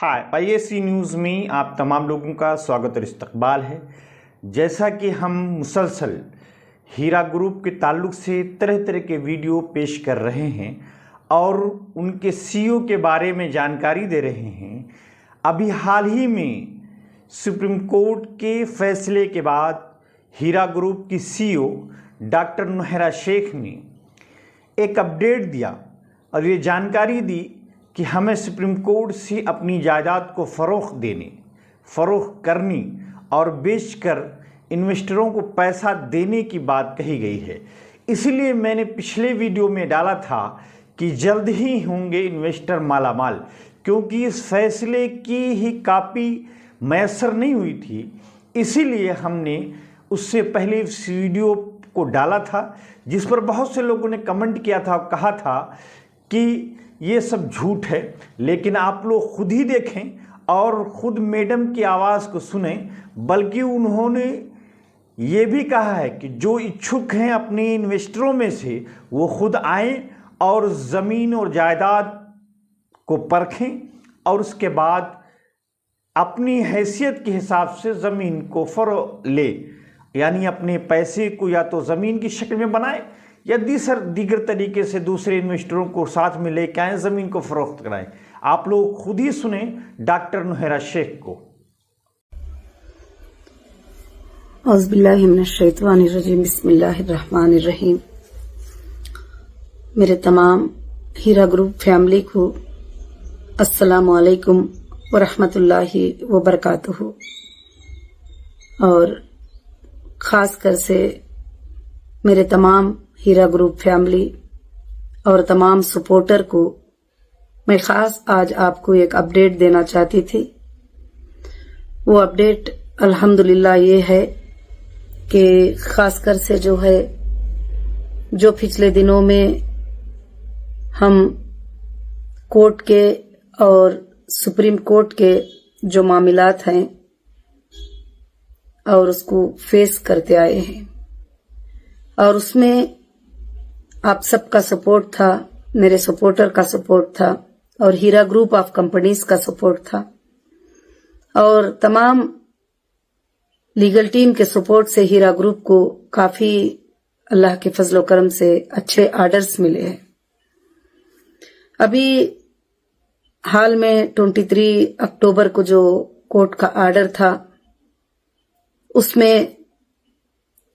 हाय, IAC news में आप तमाम लोगों का स्वागत और इस्तकबाल है। जैसा कि हम मुसलसल हीरा ग्रुप के ताल्लुक़ से तरह तरह के वीडियो पेश कर रहे हैं और उनके CEO के बारे में जानकारी दे रहे हैं, अभी हाल ही में सुप्रीम कोर्ट के फैसले के बाद हीरा ग्रुप की CEO डॉक्टर नोहेरा शेख ने एक अपडेट दिया और ये जानकारी दी कि हमें सुप्रीम कोर्ट से अपनी जायदाद को फ़रोख्त करनी और बेचकर इन्वेस्टरों को पैसा देने की बात कही गई है। इसीलिए मैंने पिछले वीडियो में डाला था कि जल्द ही होंगे इन्वेस्टर मालामाल, क्योंकि इस फैसले की ही कापी मैसर नहीं हुई थी। इसीलिए हमने उससे पहले इस वीडियो को डाला था, जिस पर बहुत से लोगों ने कमेंट किया था और कहा था कि ये सब झूठ है। लेकिन आप लोग खुद ही देखें और ख़ुद मैडम की आवाज़ को सुने। बल्कि उन्होंने ये भी कहा है कि जो इच्छुक हैं अपने इन्वेस्टरों में से वो खुद आएँ और ज़मीन और जायदाद को परखें और उसके बाद अपनी हैसियत के हिसाब से ज़मीन को फ़रोख्त ले, यानी अपने पैसे को या तो ज़मीन की शक्ल में बनाए या दीगर तरीके से दूसरे इन्वेस्टरों को साथ में लेकर आए, ज़मीन को फ़रोख्त कराएं। आप लोग खुद ही सुने डॉक्टर नोहेरा शेख को। औज़ुबिल्लाहि मिनश्शैतानिर्रजीम, बिस्मिल्लाहिर्रहमानिर्रहीम। मेरे तमाम हीरा ग्रुप फैमिली को अस्सलामु अलैकुम व रहमतुल्लाहि व बरकातुहू। और ख़ास कर से मेरे तमाम हीरा ग्रुप फैमिली और तमाम सपोर्टर को मैं ख़ास आज आपको एक अपडेट देना चाहती थी। वो अपडेट अल्हम्दुलिल्लाह ये है कि ख़ासकर से जो पिछले दिनों में हम कोर्ट के और सुप्रीम कोर्ट के जो मामलात हैं और उसको फेस करते आए हैं, और उसमें आप सबका सपोर्ट था, मेरे सपोर्टर का सपोर्ट था और हीरा ग्रुप ऑफ कंपनीज का सपोर्ट था और तमाम लीगल टीम के सपोर्ट से हीरा ग्रुप को काफी अल्लाह के फजलो करम से अच्छे आर्डर्स मिले हैं। अभी हाल में 23 अक्टूबर को जो कोर्ट का आर्डर था, उसमें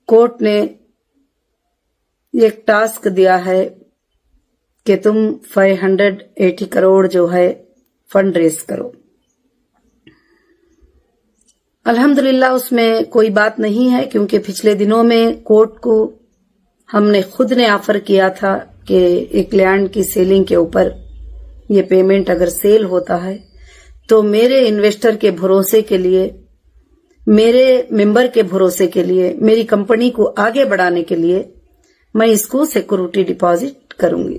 कोर्ट ने एक टास्क दिया है कि तुम 580 करोड़ जो है फंड रेज करो। अल्हम्दुलिल्लाह उसमें कोई बात नहीं है, क्योंकि पिछले दिनों में कोर्ट को हमने खुद ने ऑफर किया था कि एक लैंड की सेलिंग के ऊपर ये पेमेंट अगर सेल होता है तो मेरे इन्वेस्टर के भरोसे के लिए, मेरे मेंबर के भरोसे के लिए, मेरी कंपनी को आगे बढ़ाने के लिए मैं इसको सिक्योरिटी डिपॉजिट करूंगी।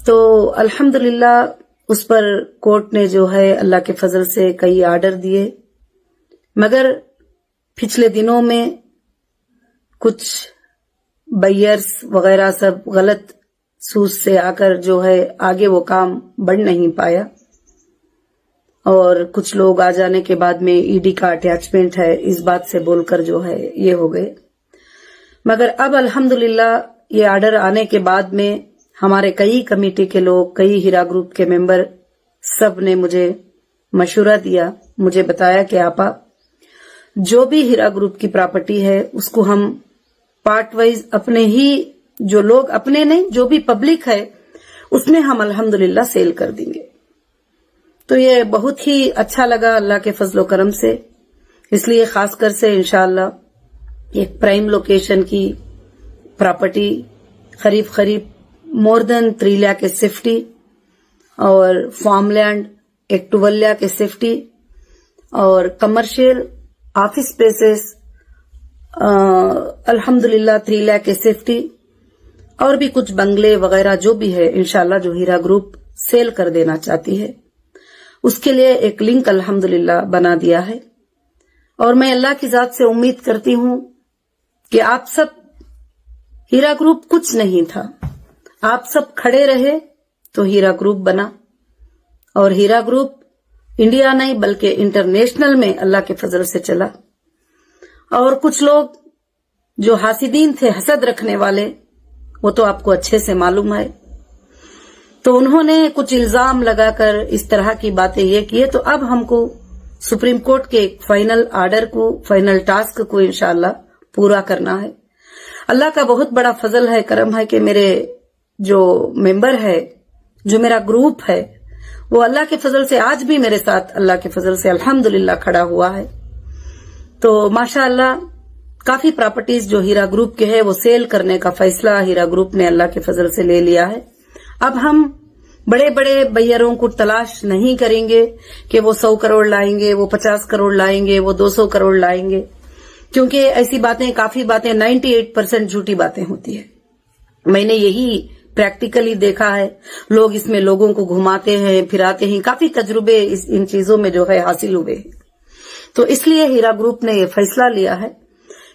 तो अल्हम्दुलिल्लाह उस पर कोर्ट ने जो है अल्लाह के फजल से कई आर्डर दिए, मगर पिछले दिनों में कुछ बायर्स वगैरह सब गलत सूच से आकर जो है आगे वो काम बढ़ नहीं पाया और कुछ लोग आ जाने के बाद में ईडी का अटैचमेंट है इस बात से बोलकर जो है ये हो गए। मगर अब अल्हम्दुलिल्लाह ये आर्डर आने के बाद में हमारे कई कमेटी के लोग, कई हीरा ग्रुप के मेंबर सब ने मुझे मशवरा दिया, मुझे बताया कि आपा जो भी हीरा ग्रुप की प्रॉपर्टी है उसको हम पार्ट वाइज अपने ही, जो लोग अपने नहीं, जो भी पब्लिक है उसमें हम अल्हम्दुलिल्लाह सेल कर देंगे। तो ये बहुत ही अच्छा लगा अल्लाह के फजलो करम से। इसलिए खासकर से इंशाअल्लाह एक प्राइम लोकेशन की प्रॉपर्टी करीब मोर देन 3 लाख के सेफ्टी और फार्मलैंड एक 12 लाख के सेफ्टी और कमर्शियल ऑफिस स्पेसेस अल्हम्दुलिल्लाह 3 लाख के सेफ्टी और भी कुछ बंगले वगैरह जो भी है इंशाल्लाह जो हीरा ग्रुप सेल कर देना चाहती है, उसके लिए एक लिंक अल्हम्दुलिल्लाह बना दिया है। और मैं अल्लाह की जात से उम्मीद करती हूं कि आप सब, हीरा ग्रुप कुछ नहीं था, आप सब खड़े रहे तो हीरा ग्रुप बना और हीरा ग्रुप इंडिया नहीं बल्कि इंटरनेशनल में अल्लाह के फजल से चला। और कुछ लोग जो हासिदीन थे, हसद रखने वाले, वो तो आपको अच्छे से मालूम है, तो उन्होंने कुछ इल्जाम लगाकर इस तरह की बातें ये किए। तो अब हमको सुप्रीम कोर्ट के एक फाइनल आर्डर को, फाइनल टास्क को इंशाअल्लाह पूरा करना है। अल्लाह का बहुत बड़ा फजल है, करम है कि मेरे जो मेंबर है, जो मेरा ग्रुप है, वो अल्लाह के फजल से आज भी मेरे साथ अल्लाह के फजल से अल्हम्दुलिल्लाह खड़ा हुआ है। तो माशाअल्लाह काफी प्रॉपर्टीज जो हीरा ग्रुप के है वो सेल करने का फैसला हीरा ग्रुप ने अल्लाह के फजल से ले लिया है। अब हम बड़े बड़े बैयरों को तलाश नहीं करेंगे कि वो 100 करोड़ लाएंगे, वो 50 करोड़ लाएंगे, वो 200 करोड़ लाएंगे, क्योंकि ऐसी बातें, काफी बातें 98% झूठी बातें होती है। मैंने यही प्रैक्टिकली देखा है। लोग इसमें लोगों को घुमाते हैं, फिराते हैं, काफी तजुर्बे इन चीजों में जो है हासिल हुए हैं। तो इसलिए हीरा ग्रुप ने ये फैसला लिया है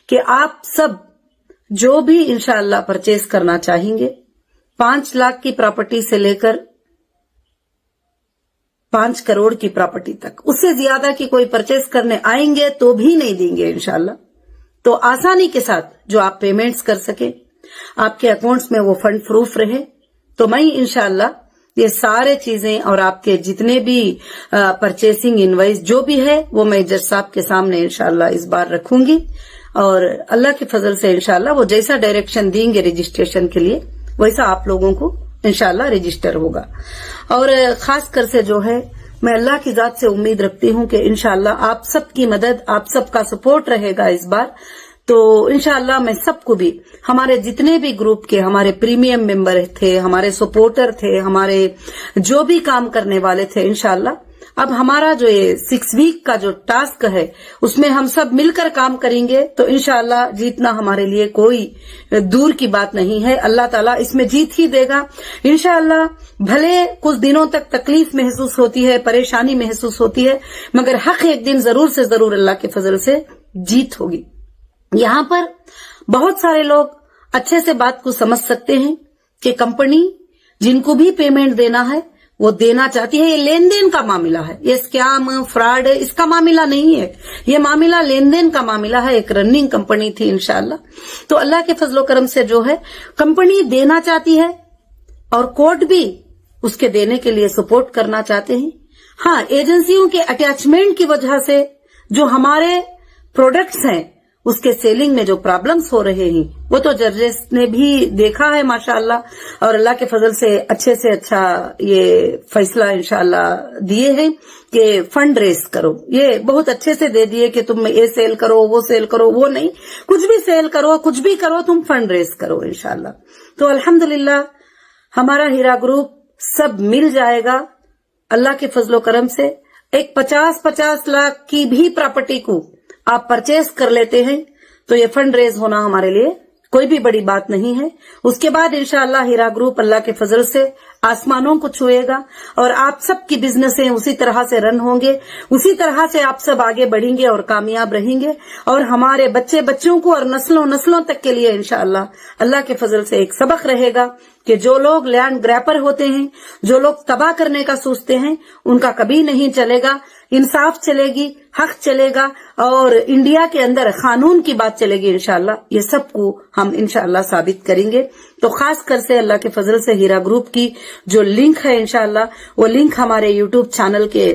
कि आप सब जो भी इंशाअल्लाह परचेज करना चाहेंगे, 5 लाख की प्रॉपर्टी से लेकर 5 करोड़ की प्रॉपर्टी तक, उससे ज्यादा की कोई परचेज करने आएंगे तो भी नहीं देंगे इंशाअल्लाह। तो आसानी के साथ जो आप पेमेंट्स कर सके, आपके अकाउंट्स में वो फंड प्रूफ रहे, तो मैं इंशाअल्लाह ये सारे चीजें और आपके जितने भी परचेसिंग इनवाइस जो भी है वो मैं जज साहब के सामने इंशाअल्लाह इस बार रखूंगी। और अल्लाह के फजल से इंशाअल्लाह वो जैसा डायरेक्शन देंगे रजिस्ट्रेशन के लिए, वैसा आप लोगों को इंशाअल्लाह रजिस्टर होगा। और खास कर से जो है, मैं अल्लाह की जात से उम्मीद रखती हूं कि इंशाअल्लाह आप सबकी मदद, आप सबका सपोर्ट रहेगा इस बार। तो इंशाअल्लाह मैं सबको भी, हमारे जितने भी ग्रुप के हमारे प्रीमियम मेंबर थे, हमारे सपोर्टर थे, हमारे जो भी काम करने वाले थे, इंशाअल्लाह अब हमारा जो ये 6 वीक का जो टास्क है उसमें हम सब मिलकर काम करेंगे। तो इंशाअल्लाह जीतना हमारे लिए कोई दूर की बात नहीं है, अल्लाह ताला इसमें जीत ही देगा इंशाअल्लाह। भले कुछ दिनों तक तकलीफ महसूस होती है, परेशानी महसूस होती है, मगर हक एक दिन जरूर से जरूर अल्लाह के फजल से जीत होगी। यहाँ पर बहुत सारे लोग अच्छे से बात को समझ सकते हैं कि कंपनी जिनको भी पेमेंट देना है वो देना चाहती है। ये लेन देन का मामला है, ये स्कैम फ्रॉड इसका मामला नहीं है, ये मामला लेन देन का मामला है। एक रनिंग कंपनी थी इंशाअल्लाह। तो अल्लाह के फजलो करम से जो है कंपनी देना चाहती है और कोर्ट भी उसके देने के लिए सपोर्ट करना चाहते हैं। हाँ, एजेंसियों के अटैचमेंट की वजह से जो हमारे प्रोडक्ट्स हैं उसके सेलिंग में जो प्रॉब्लम्स हो रहे हैं वो तो जजेस ने भी देखा है माशाअल्लाह। और अल्लाह के फजल से अच्छा ये फैसला इंशाअल्लाह दिए हैं कि फंड रेस करो। ये बहुत अच्छे से दे दिए कि तुम ये सेल करो, वो सेल करो, वो नहीं, कुछ भी सेल करो, कुछ भी करो, तुम फंड रेस करो इंशाअल्लाह। तो अल्हम्दुलिल्लाह हमारा हीरा ग्रुप सब मिल जाएगा अल्लाह के फजलो करम से। एक 50-50 लाख की भी प्रॉपर्टी को आप परचेज कर लेते हैं तो ये फंड रेज होना हमारे लिए कोई भी बड़ी बात नहीं है। उसके बाद इंशाअल्लाह हीरा ग्रुप अल्लाह के फजल से आसमानों को छुएगा और आप सबकी बिजनेसें उसी तरह से रन होंगे, उसी तरह से आप सब आगे बढ़ेंगे और कामयाब रहेंगे। और हमारे बच्चे बच्चों को और नस्लों नस्लों तक के लिए इंशाअल्लाह अल्लाह के फजल से एक सबक रहेगा कि जो लोग लैंड ग्रैपर होते हैं, जो लोग तबाह करने का सोचते हैं, उनका कभी नहीं चलेगा। इंसाफ चलेगी, हक चलेगा और इंडिया के अंदर कानून की बात चलेगी इंशाअल्लाह। ये सबको हम इंशाअल्लाह साबित करेंगे। तो खास कर से अल्लाह के फजल से हीरा ग्रुप की जो लिंक है इंशाअल्लाह वो लिंक हमारे यूट्यूब चैनल के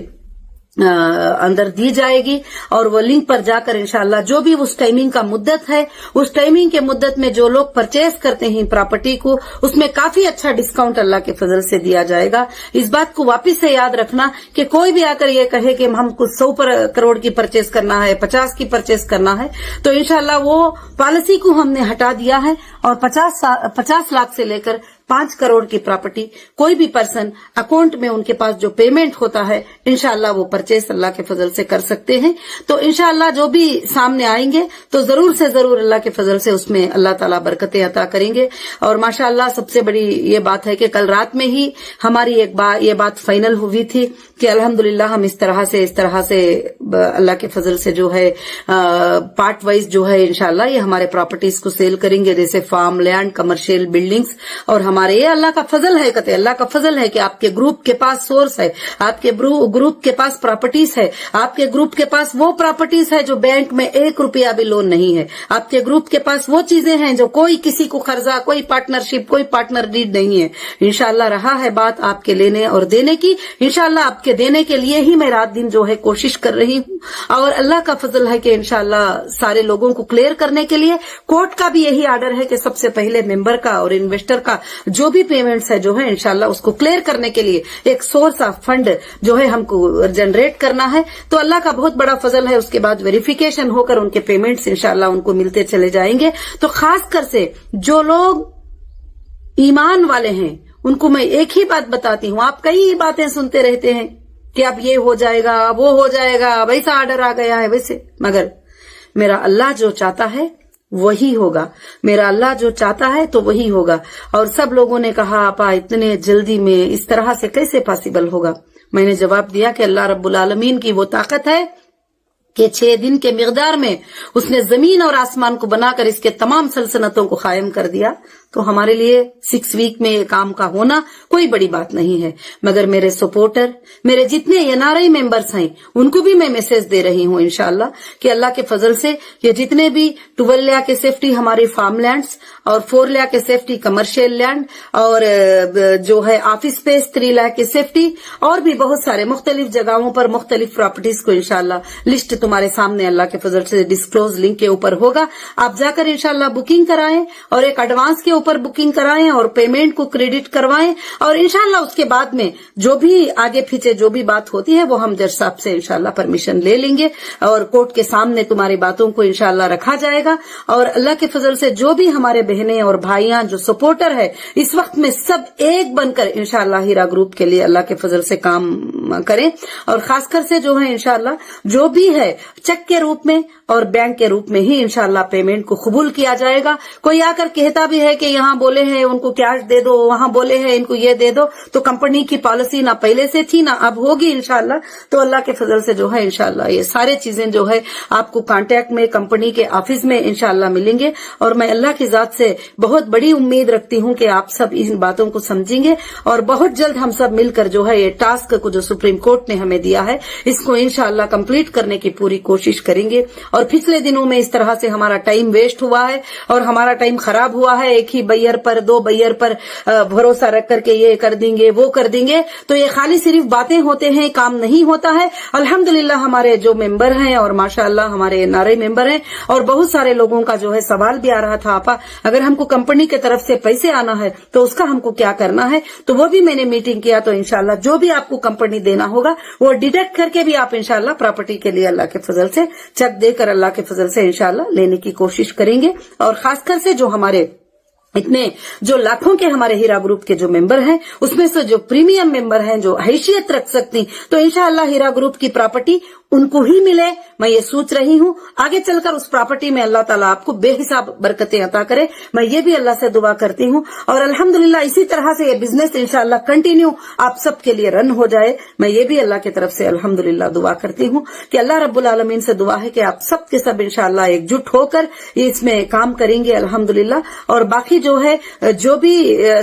अंदर दी जाएगी और वो लिंक पर जाकर इंशाअल्लाह जो भी उस टाइमिंग का मुद्दत है, उस टाइमिंग के मुद्दत में जो लोग परचेज करते हैं प्रॉपर्टी को, उसमें काफी अच्छा डिस्काउंट अल्लाह के फजल से दिया जाएगा। इस बात को वापस से याद रखना कि कोई भी आकर ये कहे कि हमको 100 करोड़ की परचेज करना है, 50 की परचेज करना है, तो इंशाअल्लाह वो पॉलिसी को हमने हटा दिया है और 50 लाख से लेकर 5 करोड़ की प्रॉपर्टी कोई भी पर्सन अकाउंट में उनके पास जो पेमेंट होता है इंशाअल्लाह वो परचेज अल्लाह के फजल से कर सकते हैं। तो इंशाअल्लाह जो भी सामने आएंगे तो जरूर से जरूर अल्लाह के फजल से उसमें अल्लाह ताला बरकतें अता करेंगे। और माशाअल्लाह सबसे बड़ी ये बात है कि कल रात में ही हमारी ये बात फाइनल हुई थी कि अल्हम्दुलिल्लाह हम इस तरह से अल्लाह के फजल से जो है पार्ट वाइज जो है इंशाअल्लाह ये हमारे प्रॉपर्टीज को सेल करेंगे, जैसे फार्म लैंड, कमर्शियल बिल्डिंग्स और हमारे ये अल्लाह का फजल है, कहते अल्लाह का फजल है कि आपके ग्रुप के पास सोर्स है, आपके ग्रुप के पास प्रॉपर्टीज है, आपके ग्रुप के पास वो प्रॉपर्टीज है जो बैंक में 1 रुपया भी लोन नहीं है, आपके ग्रुप के पास वो चीजें हैं जो कोई किसी को कर्जा, कोई पार्टनरशिप, कोई पार्टनर डीड नहीं है। इंशाल्लाह रहा है बात आपके लेने और देने की, इंशाल्लाह आपके देने के लिए ही मैं रात दिन जो है कोशिश कर रही हूँ और अल्लाह का फजल है कि इंशाल्लाह सारे लोगों को क्लियर करने के लिए कोर्ट का भी यही आर्डर है कि सबसे पहले मेंबर का और इन्वेस्टर का जो भी पेमेंट्स है जो है इंशाल्लाह उसको क्लियर करने के लिए एक सोर्स ऑफ फंड जो है हमको जनरेट करना है। तो अल्लाह का बहुत बड़ा फजल है, उसके बाद वेरिफिकेशन होकर उनके पेमेंट्स इंशाल्लाह उनको मिलते चले जाएंगे। तो खासकर से जो लोग ईमान वाले हैं उनको मैं एक ही बात बताती हूँ, आप कई बातें सुनते रहते हैं कि अब ये हो जाएगा, वो हो जाएगा, वैसा आर्डर आ गया है वैसे, मगर मेरा अल्लाह जो चाहता है वही होगा, मेरा अल्लाह जो चाहता है तो वही होगा। और सब लोगों ने कहा आपा इतने जल्दी में इस तरह से कैसे पॉसिबल होगा। मैंने जवाब दिया कि अल्लाह रब्बुल आलमीन की वो ताकत है कि 6 दिन के मिकदार में उसने जमीन और आसमान को बनाकर इसके तमाम सल्तनतों को कायम कर दिया। तो हमारे लिए 6 वीक में ये काम का होना कोई बड़ी बात नहीं है। मगर मेरे सपोर्टर, मेरे जितने एनआरआई मेंबर्स हैं उनको भी मैं मैसेज दे रही हूँ इंशाल्लाह कि अल्लाह के फजल से ये जितने भी 12 लाख के सेफ्टी हमारे फार्म लैंड्स और 4 लाख के सेफ्टी कमर्शियल लैंड और जो है ऑफिस स्पेस 3 लाख की सेफ्टी और भी बहुत सारे मुख्तलिफ जगहों पर मुख्तलिफ प्रॉपर्टीज को इंशाल्लाह लिस्ट तुम्हारे सामने अल्लाह के फजल से डिस्क्लोज लिंक के ऊपर होगा। आप जाकर इंशाल्लाह बुकिंग कराएं और एक एडवांस के ऊपर बुकिंग कराएं और पेमेंट को क्रेडिट करवाएं और इंशाल्लाह उसके बाद में जो भी आगे पीछे जो भी बात होती है वो हम जज साहब से इंशाल्लाह परमिशन ले लेंगे और कोर्ट के सामने तुम्हारी बातों को इंशाल्लाह रखा जाएगा। और अल्लाह के फजल से जो भी हमारे बहनें और भाइयां जो सपोर्टर है इस वक्त में सब एक बनकर इंशाल्लाह हीरा ग्रुप के लिए अल्लाह के फजल से काम करें और खासकर से जो है इंशाल्लाह जो भी है चेक के रूप में और बैंक के रूप में ही इंशाल्लाह पेमेंट को कबूल किया जाएगा। कोई आकर कहता भी है कि यहाँ बोले हैं उनको कैश दे दो, वहां बोले हैं इनको ये दे दो, तो कंपनी की पॉलिसी ना पहले से थी ना अब होगी इंशाल्लाह। तो अल्लाह के फजल से जो है इंशाल्लाह ये सारे चीजें जो है आपको कांटेक्ट में कंपनी के ऑफिस में इंशाल्लाह मिलेंगे। और मैं अल्लाह की जात से बहुत बड़ी उम्मीद रखती हूँ कि आप सब इन बातों को समझेंगे और बहुत जल्द हम सब मिलकर जो है ये टास्क को जो सुप्रीम कोर्ट ने हमें दिया है इसको इंशाल्लाह कंप्लीट करने की पूरी कोशिश करेंगे। और पिछले दिनों में इस तरह से हमारा टाइम वेस्ट हुआ है और हमारा टाइम खराब हुआ है, एक ही बैयर पर 2 बैयर पर भरोसा रख करके ये कर देंगे वो कर देंगे, तो ये खाली सिर्फ बातें होते हैं, काम नहीं होता है। अल्हम्दुलिल्लाह हमारे जो मेंबर हैं और माशाअल्लाह हमारे एनआरआई मेंबर हैं और बहुत सारे लोगों का जो है सवाल भी आ रहा था आपा अगर हमको कंपनी की तरफ से पैसे आना है तो उसका हमको क्या करना है, तो वो भी मैंने मीटिंग किया। तो इंशाल्लाह जो भी आपको कंपनी देना होगा वो डिडक्ट करके भी आप इंशाल्लाह प्रॉपर्टी के लिए अल्लाह के फजल से चेक देकर अल्लाह के फजल से इंशाल्लाह लेने की कोशिश करेंगे। और खासकर से जो हमारे इतने जो लाखों के हमारे हीरा ग्रुप के जो मेंबर हैं उसमें से जो प्रीमियम मेंबर हैं जो हैसियत रख सकती तो इंशाअल्लाह हीरा ग्रुप की प्रॉपर्टी उनको ही मिले। मैं ये सोच रही हूँ आगे चलकर उस प्रॉपर्टी में अल्लाह ताला आपको बेहिसाब बरकतें अता करे, मैं ये भी अल्लाह से दुआ करती हूँ। और अल्हम्दुलिल्लाह इसी तरह से ये बिजनेस इंशाअल्लाह कंटिन्यू आप सबके लिए रन हो जाए, मैं ये भी अल्लाह की तरफ से अल्हम्दुलिल्लाह दुआ करती हूँ कि अल्लाह रब्बुल आलमीन से दुआ है कि आप सब के सब इंशाअल्लाह एकजुट होकर इसमें काम करेंगे अल्हम्दुलिल्लाह। और बाकी जो है जो भी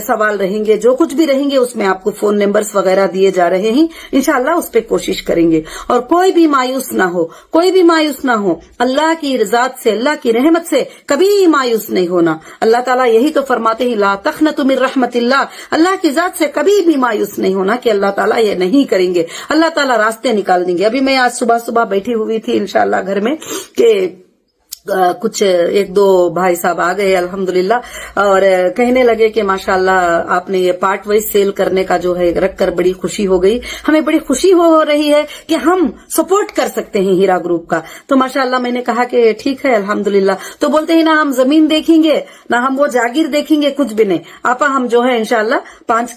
सवाल रहेंगे जो कुछ भी रहेंगे उसमें आपको फोन नंबर्स वगैरह दिए जा रहे हैं, इंशाअल्लाह उस पर कोशिश करेंगे। और कोई भी मायूस ना हो, कोई भी मायूस ना हो, अल्लाह की रज़ात से अल्लाह की रहमत से कभी मायूस नहीं होना। अल्लाह ताला यही तो फरमाते हैं ला तखनतु मिन रहमतिल्लाह, अल्लाह की जात से कभी भी मायूस नहीं होना कि अल्लाह ताला ये नहीं करेंगे, अल्लाह ताला रास्ते निकाल देंगे। अभी मैं आज सुबह सुबह बैठी हुई थी इंशाअल्लाह घर में कि कुछ 1-2 भाई साहब आ गए अल्हम्दुलिल्लाह और कहने लगे कि माशाअल्लाह आपने ये पार्ट वाइज सेल करने का जो है रखकर बड़ी खुशी हो गई, हमें बड़ी खुशी हो रही है कि हम सपोर्ट कर सकते हैं हीरा ग्रुप का। तो माशाअल्लाह मैंने कहा कि ठीक है अल्हम्दुलिल्लाह। तो बोलते हैं ना हम जमीन देखेंगे ना हम वो जागीर देखेंगे, कुछ भी नहीं आपा, हम जो है इंशाअल्लाह 5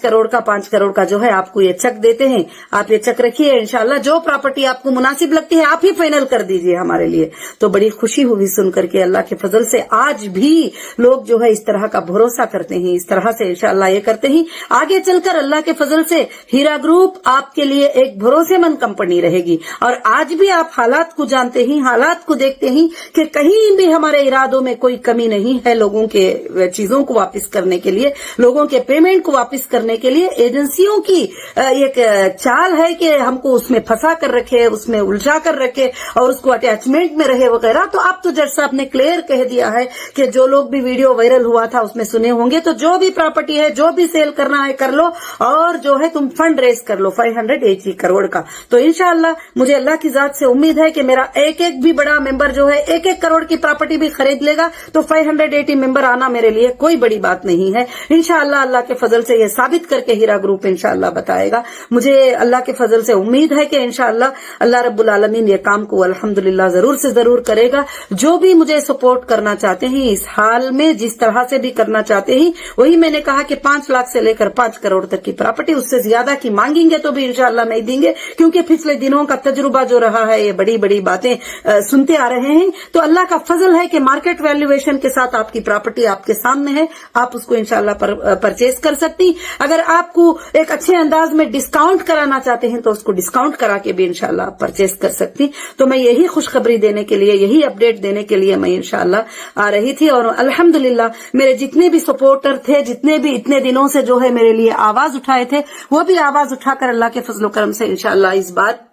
करोड़ का जो है आपको ये चेक देते हैं, आप ये चेक रखिए, इंशाअल्लाह जो प्रॉपर्टी आपको मुनासिब लगती है आप ही फाइनल कर दीजिए हमारे लिए। तो बड़ी खुशी हुई सुन करके अल्लाह के फजल से आज भी लोग जो है इस तरह का भरोसा करते हैं, इस तरह से इंशाअल्लाह ये करते हैं। आगे चलकर अल्लाह के फजल से हीरा ग्रुप आपके लिए एक भरोसेमंद कंपनी रहेगी। और आज भी आप हालात को जानते हैं, हालात को देखते हैं कि कहीं भी हमारे इरादों में कोई कमी नहीं है। लोगों के चीजों को वापस करने के लिए, लोगों के पेमेंट को वापस करने के लिए एजेंसियों की एक चाल है कि हमको उसमें फंसा कर रखे, उसमें उलझा कर रखे और उसको अटैचमेंट में रहे वगैरह। तो अब तो जज साहब ने क्लियर कह दिया है कि जो लोग भी वीडियो वायरल हुआ था उसमें सुने होंगे, तो जो भी प्रॉपर्टी है, जो भी सेल करना है कर लो और जो है तुम फंड रेज कर लो 580 करोड़ का। तो इंशाअल्लाह मुझे अल्लाह की जात से उम्मीद है कि मेरा एक एक भी बड़ा मेंबर जो है 1-1 करोड़ की प्रॉपर्टी भी खरीद लेगा तो 580 मेंबर आना मेरे लिए कोई बड़ी बात नहीं है। इंशाअल्लाह अल्लाह के फजल से यह साबित करके हीरा ग्रुप इंशाअल्लाह बताएगा। मुझे अल्लाह के फजल से उम्मीद है कि इंशाअल्लाह अल्लाह रब्बुल आलमीन ये काम को अल्हम्दुलिल्लाह जरूर से जरूर करेगा। जो भी मुझे सपोर्ट करना चाहते हैं इस हाल में, जिस तरह से भी करना चाहते हैं, वही मैंने कहा कि 5 लाख से लेकर 5 करोड़ तक की प्रॉपर्टी, उससे ज्यादा की मांगेंगे तो भी इंशाअल्लाह नहीं देंगे, क्योंकि पिछले दिनों का तजुर्बा जो रहा है, ये बड़ी बड़ी बातें सुनते आ रहे हैं। तो अल्लाह का फजल है कि मार्केट वैल्यूएशन के साथ आपकी प्रॉपर्टी आपके सामने है, आप उसको इंशाअल्लाह परचेज कर सकती। अगर आपको एक अच्छे अंदाज में डिस्काउंट कराना चाहते हैं तो उसको डिस्काउंट करा के भी इंशाअल्लाह परचेज कर सकती। तो मैं यही खुशखबरी देने के लिए, यही अपडेट देने के लिए मैं इंशाअल्लाह आ रही थी। और अल्हम्दुलिल्लाह मेरे जितने भी सपोर्टर थे, जितने भी इतने दिनों से जो है मेरे लिए आवाज उठाए थे, वो भी आवाज उठाकर अल्लाह के फजल करम से इंशाअल्लाह इस बार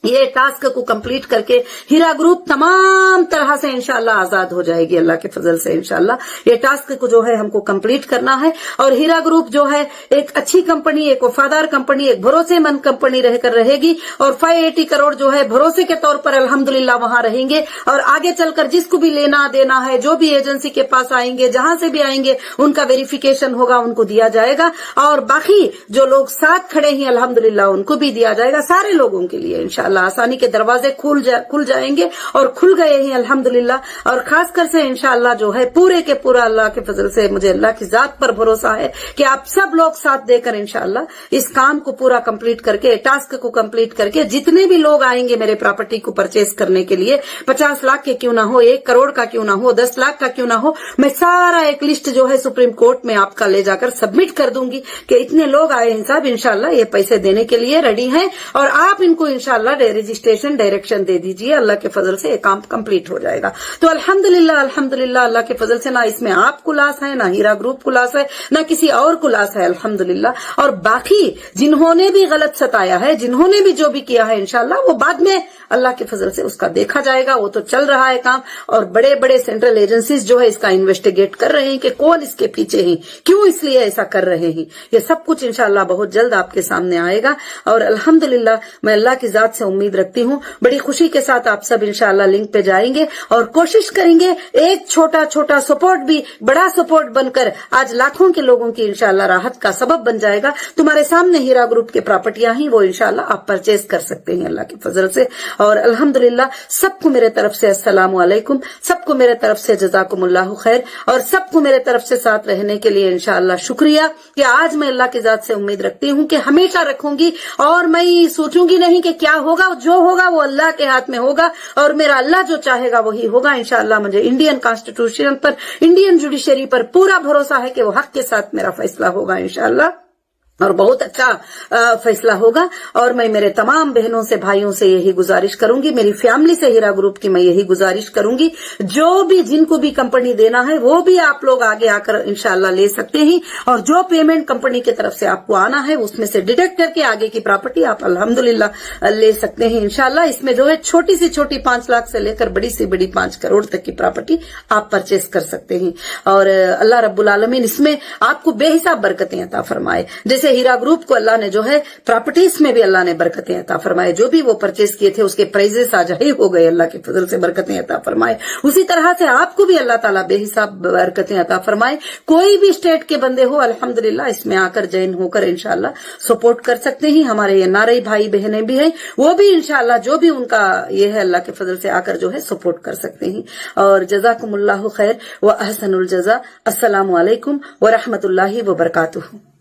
ये टास्क को कंप्लीट करके हीरा ग्रुप तमाम तरह से इंशाअल्लाह आजाद हो जाएगी। अल्लाह के फजल से इंशाअल्लाह ये टास्क को जो है हमको कंप्लीट करना है। और हीरा ग्रुप जो है एक अच्छी कंपनी, एक वफादार कंपनी, एक भरोसेमंद कंपनी रहकर रहेगी। और 580 करोड़ जो है भरोसे के तौर पर अल्हम्दुलिल्लाह वहां रहेंगे। और आगे चलकर जिसको भी लेना देना है, जो भी एजेंसी के पास आएंगे, जहां से भी आएंगे, उनका वेरिफिकेशन होगा, उनको दिया जाएगा। और बाकी जो लोग साथ खड़े हैं अल्हम्दुलिल्लाह उनको भी दिया जाएगा। सारे लोगों के लिए इंशाअल्लाह आसानी के दरवाजे खुल जाएंगे और खुल गए हैं अल्हम्दुलिल्लाह। और खासकर से इंशाअल्लाह जो है पूरे के पूरा अल्लाह के फजल से मुझे अल्लाह की जात पर भरोसा है कि आप सब लोग साथ देकर इंशाअल्लाह इस काम को पूरा कंप्लीट करके, टास्क को कंप्लीट करके, जितने भी लोग आएंगे मेरे प्रॉपर्टी को परचेज करने के लिए, 50 लाख के क्यों ना हो, 1 करोड़ का क्यों ना हो, 10 लाख का क्यों ना हो, मैं सारा एक लिस्ट जो है सुप्रीम कोर्ट में आपका ले जाकर सबमिट कर दूंगी कि इतने लोग आए हैं साहब, इंशाअल्लाह ये पैसे देने के लिए रेडी हैं और आप इनको इंशाअल्लाह रजिस्ट्रेशन डायरेक्शन दे दीजिए। अल्लाह के फजल से ये काम कंप्लीट हो जाएगा। तो अल्हम्दुलिल्लाह अल्हम्दुलिल्लाह अल्लाह के फजल से ना इसमें आपको लॉस है, ना हीरा ग्रुप को लॉस है, ना किसी और को लॉस है अल्हम्दुलिल्लाह। और बाकी जिन्होंने भी गलत सताया है, जिन्होंने भी जो भी किया है, इंशाअल्लाह वो बाद में अल्लाह के फजल से उसका देखा जाएगा। वो तो चल रहा है काम और बड़े बड़े सेंट्रल एजेंसीज जो है इसका इन्वेस्टिगेट कर रहे हैं कि कौन इसके पीछे है, क्यों इसलिए ऐसा कर रहे हैं। ये सब कुछ इंशाअल्लाह बहुत जल्द आपके सामने आएगा। और अल्हम्दुलिल्लाह मैं अल्लाह की जात से उम्मीद रखती हूँ, बड़ी खुशी के साथ आप सब इंशाअल्लाह लिंक पे जाएंगे और कोशिश करेंगे एक छोटा छोटा सपोर्ट भी बड़ा सपोर्ट बनकर आज लाखों के लोगों की इंशाअल्लाह राहत का सबब बन जाएगा। तुम्हारे सामने हीरा ग्रुप की प्रॉपर्टियां ही वो इंशाअल्लाह आप परचेज कर सकते हैं अल्लाह के फजल से। और अल्हम्दुलिल्लाह सबको मेरे तरफ से अस्सलामु अलैकुम, सबको मेरे तरफ से जज़ाकुमुल्लाहु खैर और सबको मेरे तरफ से साथ रहने के लिए इंशाअल्लाह शुक्रिया कि आज मैं अल्लाह की जात से उम्मीद रखती हूँ कि हमेशा रखूंगी। और मैं सोचूंगी नहीं कि क्या होगा, जो होगा वो अल्लाह के हाथ में होगा और मेरा अल्लाह जो चाहेगा वही होगा इंशाअल्लाह। मुझे इंडियन कॉन्स्टिट्यूशन पर, इंडियन जुडिशरी पर पूरा भरोसा है कि वो हक के साथ मेरा फैसला होगा इंशाअल्लाह और बहुत अच्छा फैसला होगा। और मैं मेरे तमाम बहनों से, भाइयों से यही गुजारिश करूंगी, मेरी फैमिली से, हीरा ग्रुप की मैं यही गुजारिश करूंगी, जो भी जिनको भी कंपनी देना है वो भी आप लोग आगे आकर इंशाअल्लाह ले सकते हैं। और जो पेमेंट कंपनी की तरफ से आपको आना है उसमें से डिडक्ट करके आगे की प्रॉपर्टी आप अल्हम्दुलिल्लाह ले सकते हैं इंशाअल्लाह। इसमें जो है छोटी सी छोटी 5 लाख से लेकर बड़ी से बड़ी 5 करोड़ तक की प्रॉपर्टी आप परचेज कर सकते हैं। और अल्लाह रब्बुल आलमीन इसमें आपको बेहिसाब बरकतें अता फरमाए। जैसे हीरा ग्रुप को अल्लाह ने जो है प्रॉपर्टीज में भी अल्लाह ने बरकतें अता फरमाए, जो भी वो परचेज किए थे उसके प्राइजेस आज हाई हो गए, अल्लाह के फजल से बरकतें अता फरमाए। उसी तरह से आपको भी अल्लाह ताला बेहिसाब बरकतें अता फरमाए। कोई भी स्टेट के बंदे हो अल्हम्दुलिल्लाह इसमें आकर जॉइन होकर इंशाअल्लाह सपोर्ट कर सकते हैं। हमारे ये नारई भाई बहनें भी हैं, वो भी इंशाअल्लाह जो भी उनका ये है अल्लाह के फजल से आकर जो है सपोर्ट कर सकते हैं। और जज़ाकुमुल्लाहु खैर व अहसनुल जज़ा। अस्सलामु अलैकुम व रहमतुल्लाहि व बरकातुहू।